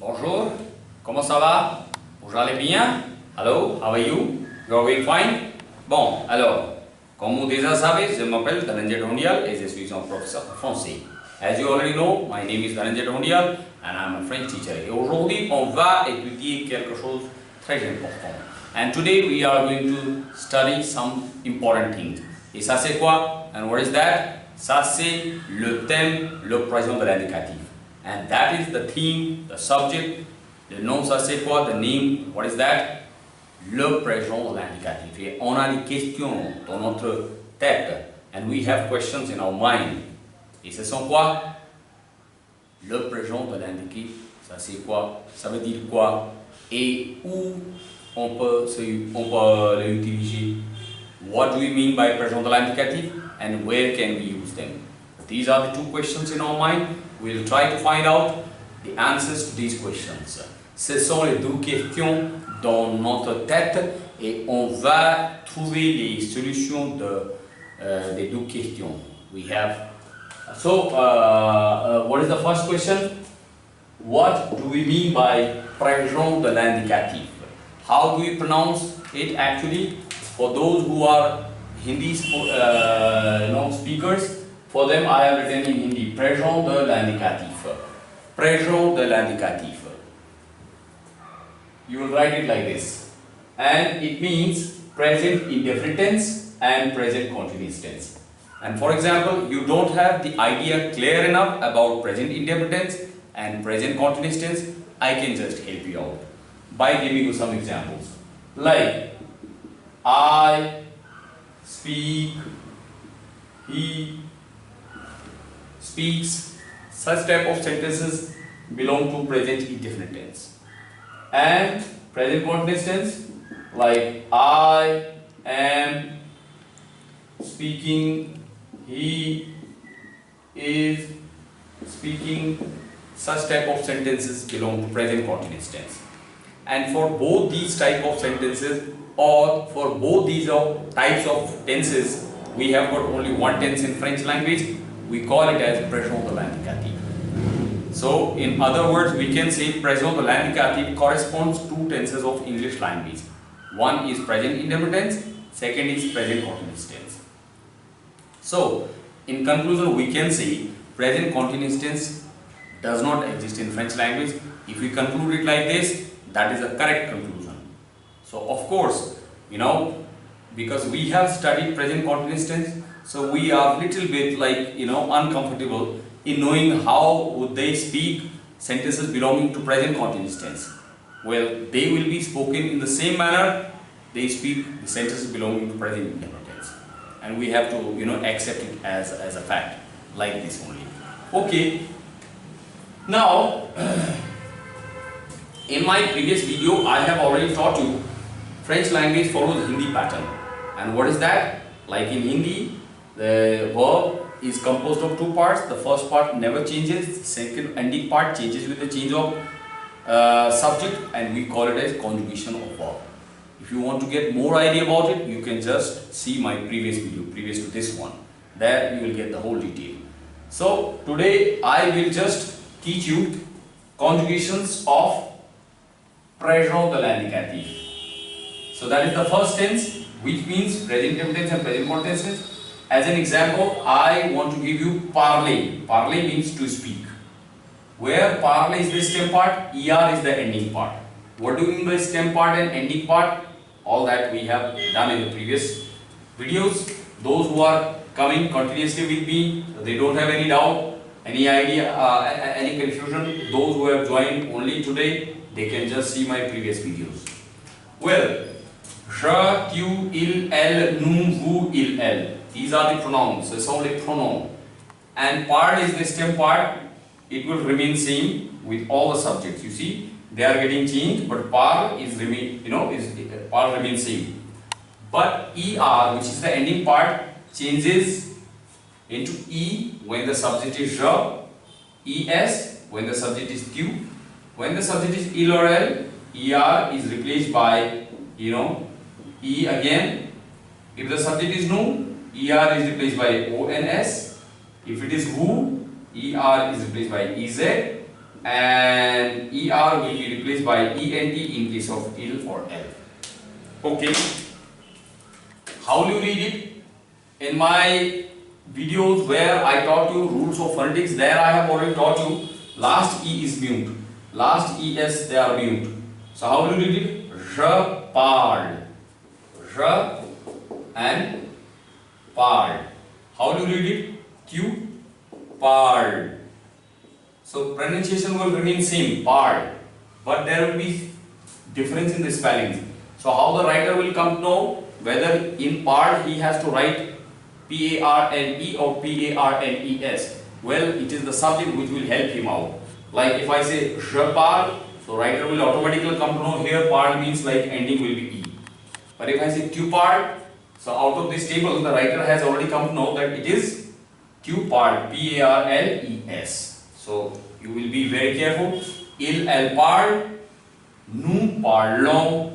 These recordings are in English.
Bonjour, comment ça va? Vous allez bien? Hello, how are you? You are going fine? Bon, alors, comme vous déjà savez, je m'appelle Dhananjay Dhondial et je suis un professeur français. As you already know, my name is Dhananjay Dhondial and I am a French teacher. Et aujourd'hui, on va étudier quelque chose de très important. And today we are going to study some important things. Et ça c'est quoi? And what is that? Ça c'est le thème, le présent de l'indicatif. And that is the theme, the subject. Le nom ça c'est quoi? The name, what is that? Le présent de l'indicatif. Et on a des questions dans notre tête. And we have questions in our mind. Et ce sont quoi? Le présent de l'indicatif, ça c'est quoi? Ça veut dire quoi? Et où on peut l'utiliser? What do we mean by présent de l'indicatif? And where can we use them? These are the two questions in our mind. We'll try to find out the answers to these questions. Ce sont les deux questions dans notre tête et on va trouver les solutions des deux questions. We have. So, what is the first question? What do we mean by présent de l'indicatif? How do we pronounce it actually? For those who are Hindi speakers, for them I have written in Hindi, présent de l'indicatif. Présent de l'indicatif. You will write it like this. And it means present indefinite tense and present continuous tense. And for example, you don't have the idea clear enough about present indefinite tense and present continuous tense, I can just help you out by giving you some examples. Like, I speak, he speaks. Such type of sentences belong to present indefinite tense. And present continuous tense, like I am speaking, he is speaking. Such type of sentences belong to present continuous tense. And for both these type of sentences, or for both these types of tenses, we have got only one tense in French language. We call it as présent de l'indicatif. So, in other words, we can say présent de l'indicatif corresponds to tenses of English language. One is present indefinite tense, second is present continuous tense. So, in conclusion, we can say present continuous tense does not exist in French language. If we conclude it like this, that is a correct conclusion. So, of course, because we have studied present continuous tense, so we are little bit uncomfortable in knowing how would they speak sentences belonging to present continuous tense. Well, they will be spoken in the same manner they speak the sentences belonging to present indefinite tense, and we have to accept it as a fact like this only. Okay. Now, in my previous video, I have already taught you French language follows Hindi pattern. And what is that? Like in Hindi, the verb is composed of two parts. The first part never changes. The second ending part changes with the change of subject, and we call it as conjugation of verb. If you want to get more idea about it, you can just see my previous video, previous to this one. There you will get the whole detail. So today I will just teach you conjugations of présent de l'indicatif. So that is the first tense, which means present indefinite tense and present continuous tense. As an example, I want to give you parler. Parler means to speak. Where parler is the stem part, er is the ending part. What do you mean by stem part and ending part? All that we have done in the previous videos. Those who are coming continuously with me, they don't have any doubt, any idea, any confusion. Those who have joined only today, they can just see my previous videos. Well, je, tu, il, elle, nous, vous, il, elle. These are the pronouns. It's only pronoun. And part is the stem part. It will remain same with all the subjects. You see, they are getting changed, but part is part remains same. But er, which is the ending part, changes into e when the subject is je, es when the subject is tu, when the subject is il or elle, er is replaced by e again. If the subject is nu, er is replaced by ons. If it is who, er is replaced by ez. and ER will be replaced by ENT in case of ill or L. Okay. How will you read it? In my videos where I taught you rules of phonetics, there I have already taught you last E is mute, last ES they are mute. So how will you read it? R parled, R and parled. How do you read it? Q parled. So pronunciation will remain same, parled, but there will be difference in the spelling. So how the writer will come to know whether in parled he has to write PARLE or PARLES? Well, it is the subject which will help him out. Like if I say je parle, so writer will automatically come to know here parle means like ending will be E. But if I say tu parle, so out of this table the writer has already come to know that it is tu parle, PARLES. So you will be very careful. Il, elle parle, nous parlons.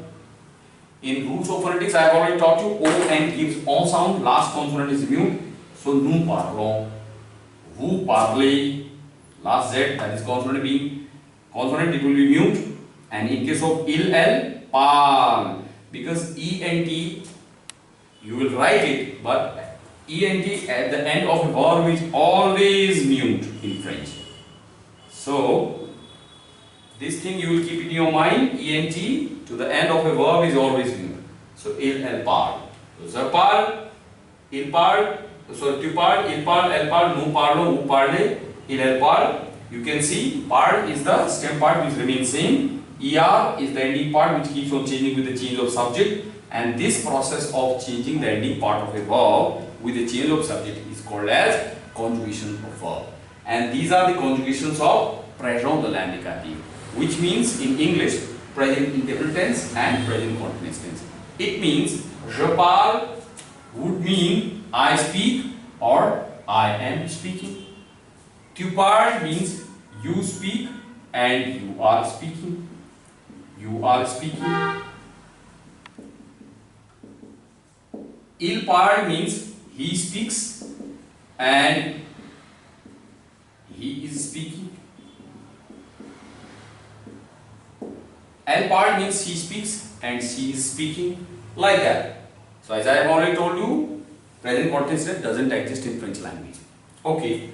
In rules of phonetics, I have already taught you O and gives on sound, last consonant is mute. So nous parlons, vous parlez, last Z that is consonant being consonant it will be mute, and in case of il, elle parle, because ENT you will write it, but ENT at the end of a verb is always mute in French. So this thing you will keep in your mind, ENT to the end of a verb is always mute. So il, elle parle. So je parle, il parle, so tu parles, il parle, elle parle, nous parlons, vous parlez, il, elle parle. You can see parle is the stem part which remains same. ER is the ending part which keeps on changing with the change of subject, and this process of changing the ending part of a verb with the change of subject is called as conjugation of verb. And these are the conjugations of présent de l'indicatif, which means in English present indefinite tense and present continuous tense. It means je parle would mean I speak or I am speaking. Tu parles means you speak and you are speaking. You are speaking. Il parle means he speaks and he is speaking. Elle parle means she speaks and she is speaking, like that. So as I have already told you, present continuous tense doesn't exist in French language. Okay.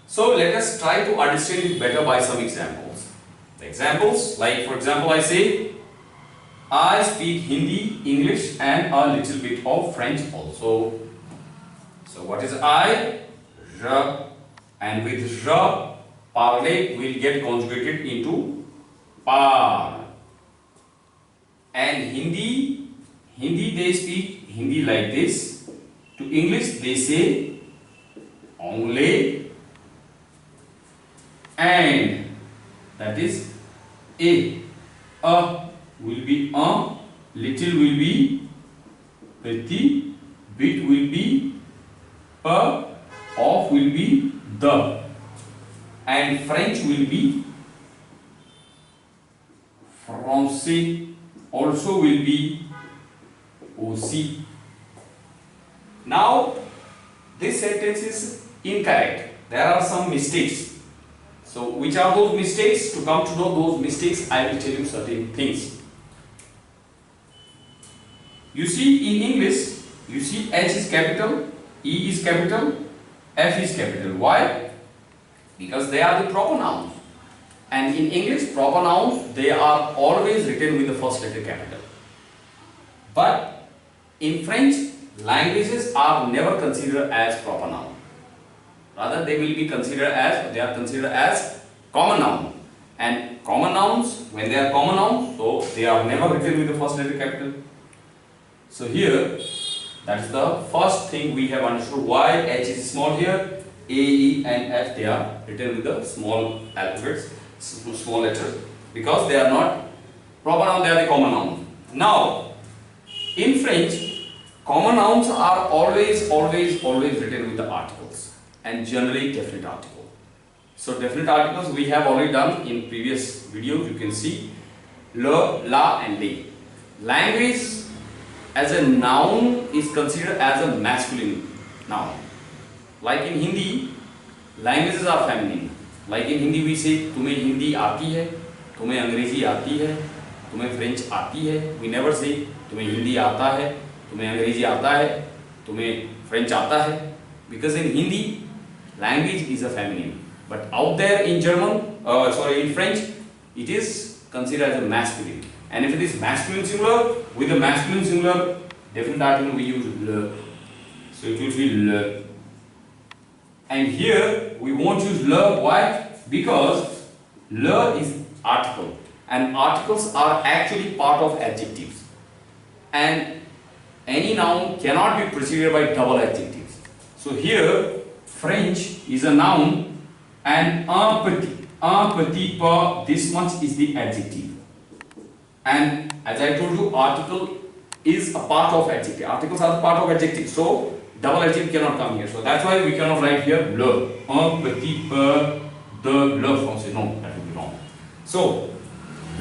So let us try to understand it better by some examples. The examples, like for example I say, I speak Hindi, English and a little bit of French also. So what is I? Je. And with je, parler will get conjugated into par. And Hindi they speak Hindi like this. To English they say anglais. And that is a will be un, little will be petit, bit will be pa, off will be the, and French will be français, also will be aussi. Now this sentence is incorrect. There are some mistakes. So which are those mistakes? To come to know those mistakes, I will tell you certain things. You see in English, you see H is capital, E is capital, F is capital. Why? Because they are the proper nouns. And in English, proper nouns, they are always written with the first letter capital. But in French, languages are never considered as proper nouns. Rather, they will be considered as common noun. And common nouns, when they are common nouns, so they are never written with the first letter capital. So here, that is the first thing we have understood why H is small here. A, E and F, they are written with the small alphabets, small letters, because they are not proper noun, they are the common noun. Now, in French, common nouns are always written with the articles, and generally definite article. So definite articles we have already done in previous videos. You can see le, la and les. Language as a noun is considered as a masculine noun. Like in Hindi, languages are feminine. Like in Hindi we say तुम्हें हिंदी आती है, तुम्हें अंग्रेजी आती है, तुम्हें French आती है. We never say तुम्हें हिंदी आता है, तुम्हें अंग्रेजी आता है, तुम्हें फ्रेंच आता है. Because in Hindi language is a feminine, but out there in German, in French, it is considered as a masculine. And if it is masculine singular, with the masculine singular definite article we use le. So it will be le. And here we won't use le. Why? Because le is article, and articles are actually part of adjectives. And any noun cannot be preceded by double adjectives. So here French is a noun, and un petit peu, this much is the adjective. And as I told you, article is a part of adjective. Articles are part of adjective. So double adjective cannot come here. So that's why we cannot write here le. Un petit peu de le français. No, that will be wrong. So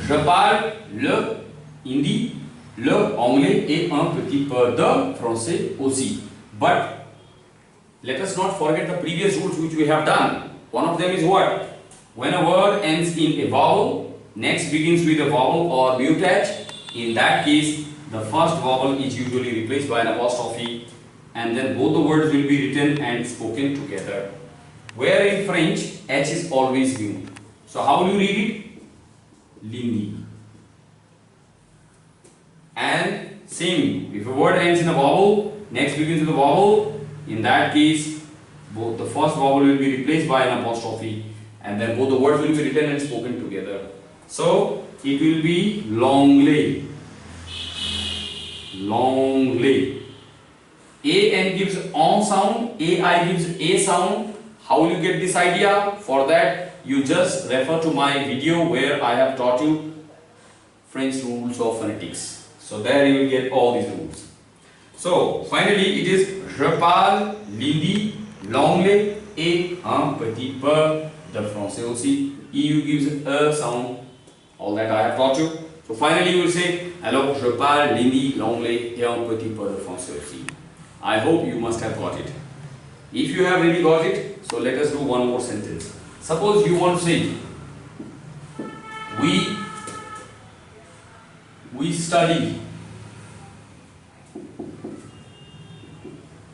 je parle le hindi, le anglais et un petit peu de français aussi. But let us not forget the previous rules which we have done. One of them is what? When a word ends in a vowel, next begins with a vowel or mutage. In that case, the first vowel is usually replaced by an apostrophe, and then both the words will be written and spoken together. Where in French, H is always mute. So how will you read it? Lindi. And same, if a word ends in a vowel, next begins with a vowel, in that case, both the first vowel will be replaced by an apostrophe, and then both the words will be written and spoken together. So it will be longley. Longley. A-N gives on sound, A-I gives a sound. How will you get this idea? For that, you just refer to my video where I have taught you French rules of phonetics. So there you will get all these rules. So finally, it is je parle l'hindi, l'anglais et un petit peu de français aussi. EU gives a sound. All that I have taught you. So finally, you will say, alors je parle l'hindi, l'anglais et un petit peu de français aussi. I hope you must have got it. If you have really got it, so let us do one more sentence. Suppose you want to say, we study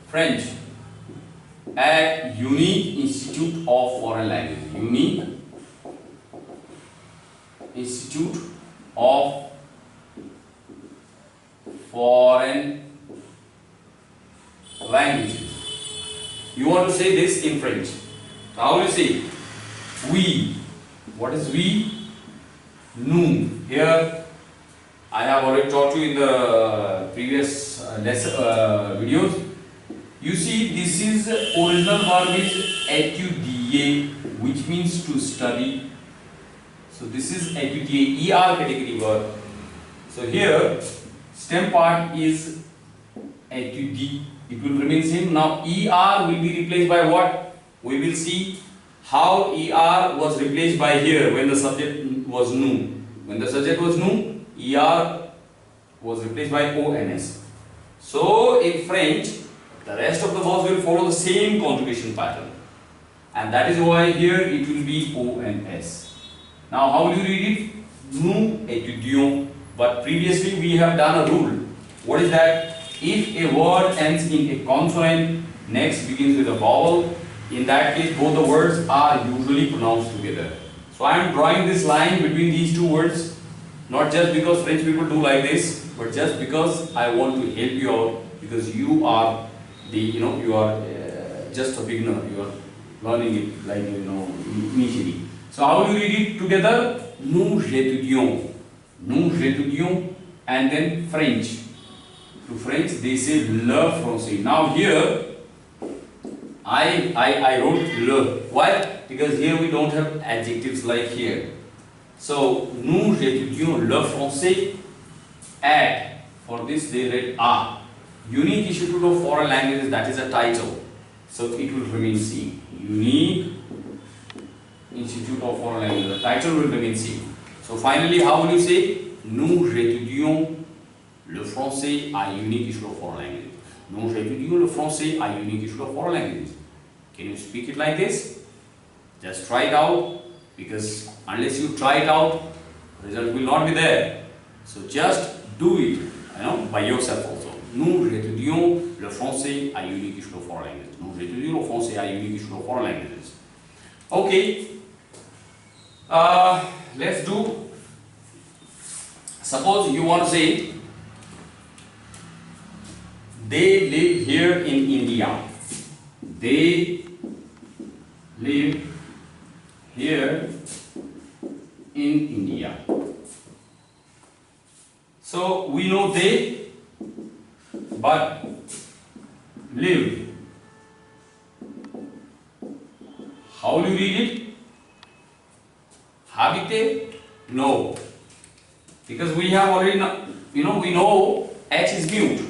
French at Unique Institute of Foreign Language. Unique Institute of Foreign Languages. You want to say this in French. So how do you say? We. What is we? Nous. Here I have already taught you in the previous videos. You see, this is original verb is étudier, which means to study. So this is étudier, ER category verb. So here stem part is étudie. It will remain same. Now ER will be replaced by what? We will see how ER was replaced by here when the subject was nous. When the subject was nous, ER was replaced by ONS. So in French, the rest of the verbs will follow the same conjugation pattern. And that is why here it will be ONS. Now how will you read it? Nous étudions. But previously we have done a rule. What is that? If a word ends in a consonant, next begins with a vowel, in that case both the words are usually pronounced together. So I am drawing this line between these two words, not just because French people do like this, but just because I want to help you out, because you are you are just a beginner, you are learning it like initially. So how do you read it together? Nous étudions. Nous étudions, and then French. To French they say le français. Now here I wrote le. Why? Because here we don't have adjectives like here. So nous étudions le français at, for this they read a. Unique Institute of Foreign Languages, that is a title. So it will remain same. Unique Institute of Foreign Languages, the title will remain same. So finally, how will you say? Nous étudions le français à Unique Institute of Foreign Languages. Nous étudions le français à Unique Institute of Foreign Languages. Can you speak it like this? Just try it out, because unless you try it out, result will not be there. So just do it, by yourself also. Nous étudions le français à Unique School for Languages. Nous étudions le français à Unique School for Languages. Okay. Let's do. Suppose you want to say, they live here in India. They live here in India. So we know they, but live. How will you read it? Habite? No. Because we have already, we know H is mute.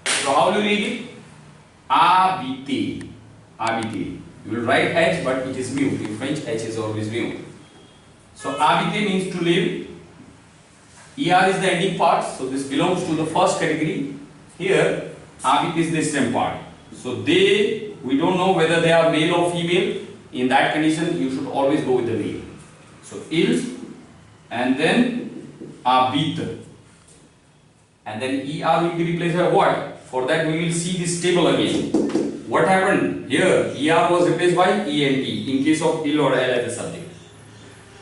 So how will you read it? Habite. Habite. You will write H, but it is mute. In French, H is always mute. So habite means to live. ER is the ending part, so this belongs to the first category. Here, habite is the stem part. So they, we don't know whether they are male or female. In that condition, you should always go with the male. So il, and then habite, and then ER will be replaced by what? For that we will see this table again. What happened here? ER was replaced by ENT in case of il or L as a subject.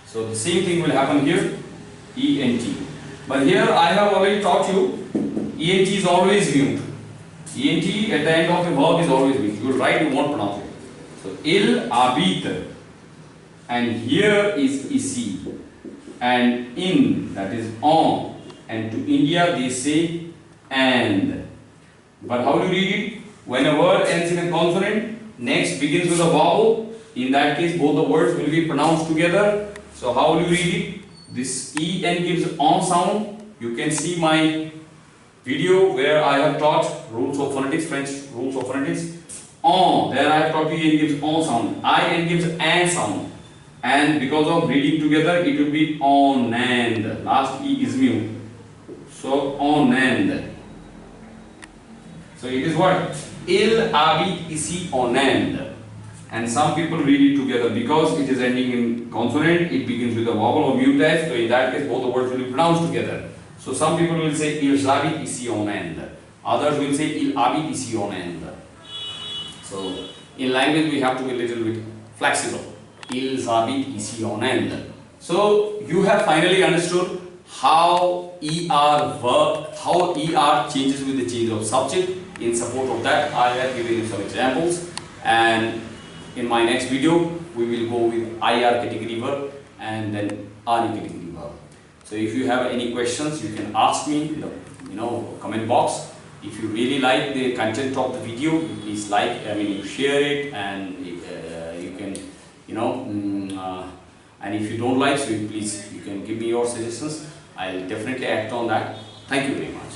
So the same thing will happen here, ENT. But here I have already taught you, ENT is always mute. ENT at the end of a verb is always mute. You will write, you won't pronounce it. So il habite, and here is ici, and in, that is on, and to India they say and. But how do you read it? When a word ends in a consonant, next begins with a vowel, in that case both the words will be pronounced together. So how will you read it? This en gives on sound. You can see my video where I have taught rules of phonetics, French rules of phonetics. On, there I have taught you en gives on sound. In gives an sound. And because of reading together, it will be on and. Last E is mute. So on and. So it is what? Il habite ici on and. And some people read it together because it is ending in consonant, it begins with a vowel or mute S, so in that case both the words will be pronounced together. So some people will say il habite ici on and. Others will say il habite ici on and. So in language we have to be a little bit flexible. Il habite ici on and. So you have finally understood how ER changes with the change of subject. In support of that, I have given you some examples, and in my next video we will go with IR category verb and then RE category verb. So if you have any questions, you can ask me in the comment box. If you really like the content of the video, please you share it, and you can and if you don't like, so please you can give me your suggestions. I'll definitely act on that. Thank you very much.